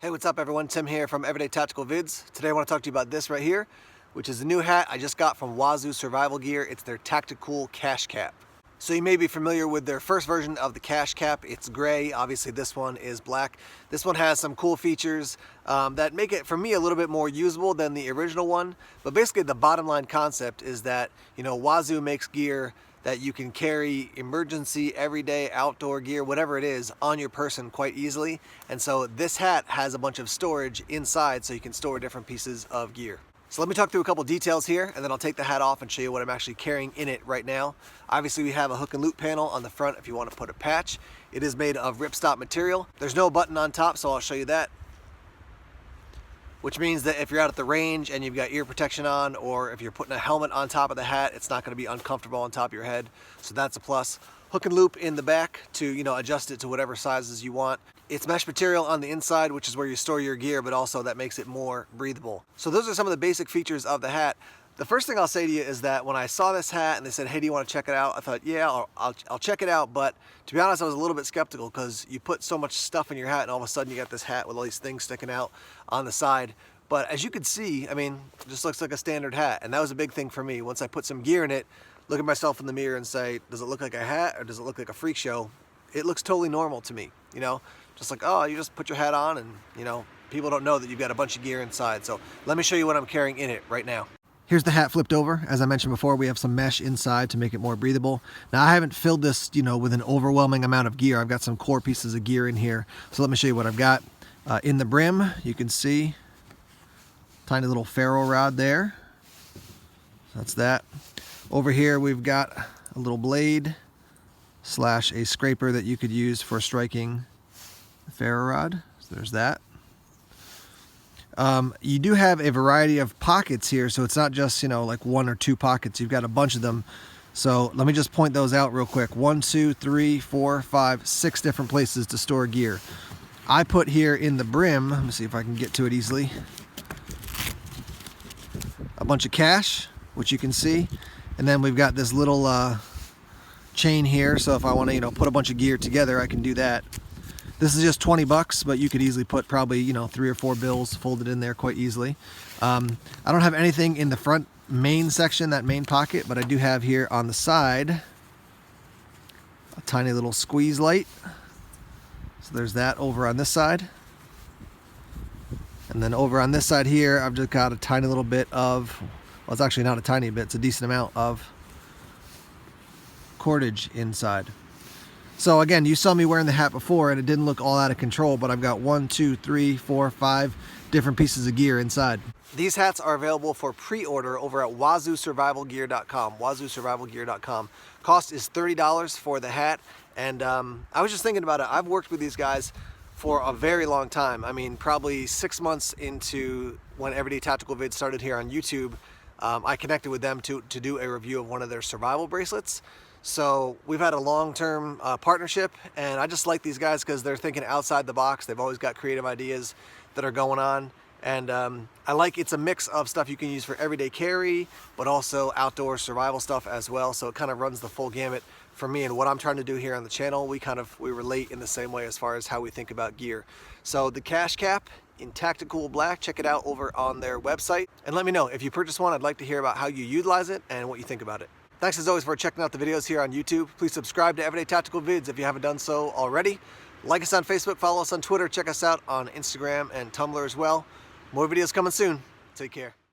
Hey, what's up everyone? Tim here from Everyday Tactical Vids. Today I want to talk to you about this right here, which is a new hat I just got from Wazoo Survival Gear. It's their Tactical Cache Cap. So you may be familiar with their first version of the Cache Cap. It's gray. Obviously this one is black. This one has some cool features that make it, for me, a little bit more usable than the original one. But basically the bottom line concept is that, Wazoo makes gear that you can carry emergency, everyday, outdoor gear, whatever it is, on your person quite easily. And so this hat has a bunch of storage inside so you can store different pieces of gear. So let me talk through a couple details here, and then I'll take the hat off and show you what I'm actually carrying in it right now. Obviously we have a hook and loop panel on the front if you want to put a patch. It is made of ripstop material. There's no button on top, so I'll show you that. Which means that if you're out at the range and you've got ear protection on, or if you're putting a helmet on top of the hat, it's not going to be uncomfortable on top of your head. So that's a plus. Hook and loop in the back to, adjust it to whatever sizes you want. It's mesh material on the inside, which is where you store your gear, but also that makes it more breathable. So those are some of the basic features of the hat. The first thing I'll say to you is that when I saw this hat and they said, hey, do you want to check it out? I thought, yeah, I'll check it out. But to be honest, I was a little bit skeptical because you put so much stuff in your hat and all of a sudden you got this hat with all these things sticking out on the side. But as you can see, it just looks like a standard hat. And that was a big thing for me. Once I put some gear in it, look at myself in the mirror and say, does it look like a hat or does it look like a freak show? It looks totally normal to me, Just like, oh, you just put your hat on and, people don't know that you've got a bunch of gear inside. So let me show you what I'm carrying in it right now. Here's the hat flipped over. As I mentioned before, we have some mesh inside to make it more breathable. Now I haven't filled this, with an overwhelming amount of gear. I've got some core pieces of gear in here. So let me show you what I've got. In the brim, you can see tiny little ferro rod there. That's that. Over here we've got a little blade / a scraper that you could use for striking the ferro rod. So there's that. You do have a variety of pockets here, so it's not just, like 1 or 2 pockets. You've got a bunch of them. So let me just point those out real quick. 1, 2, 3, 4, 5, 6 different places to store gear. I put here in the brim, let me see if I can get to it easily, a bunch of cash, which you can see. And then we've got this little chain here, so if I want to, put a bunch of gear together, I can do that. This is just 20 bucks, but you could easily put probably, 3 or 4 bills folded in there quite easily. I don't have anything in the front main section, that main pocket, but I do have here on the side a tiny little squeeze light. So there's that over on this side. And then over on this side here, I've just got a tiny little bit of, well, it's actually not a tiny bit, it's a decent amount of cordage inside. So again, you saw me wearing the hat before and it didn't look all out of control, but I've got 1, 2, 3, 4, 5 different pieces of gear inside. These hats are available for pre-order over at wazoosurvivalgear.com, wazoosurvivalgear.com. Cost is $30 for the hat, and I was just thinking about it. I've worked with these guys for a very long time. Probably 6 months into when Everyday Tactical Vids started here on YouTube, I connected with them to do a review of one of their survival bracelets. So we've had a long-term partnership, and I just like these guys because they're thinking outside the box. They've always got creative ideas that are going on, and I like it's a mix of stuff you can use for everyday carry, but also outdoor survival stuff as well. So it kind of runs the full gamut for me and what I'm trying to do here on the channel. We relate in the same way as far as how we think about gear. So the Cache Cap in tactical black, check it out over on their website, and let me know if you purchase one. I'd like to hear about how you utilize it and what you think about it. Thanks as always for checking out the videos here on YouTube. Please subscribe to Everyday Tactical Vids if you haven't done so already. Like us on Facebook, follow us on Twitter, check us out on Instagram and Tumblr as well. More videos coming soon. Take care.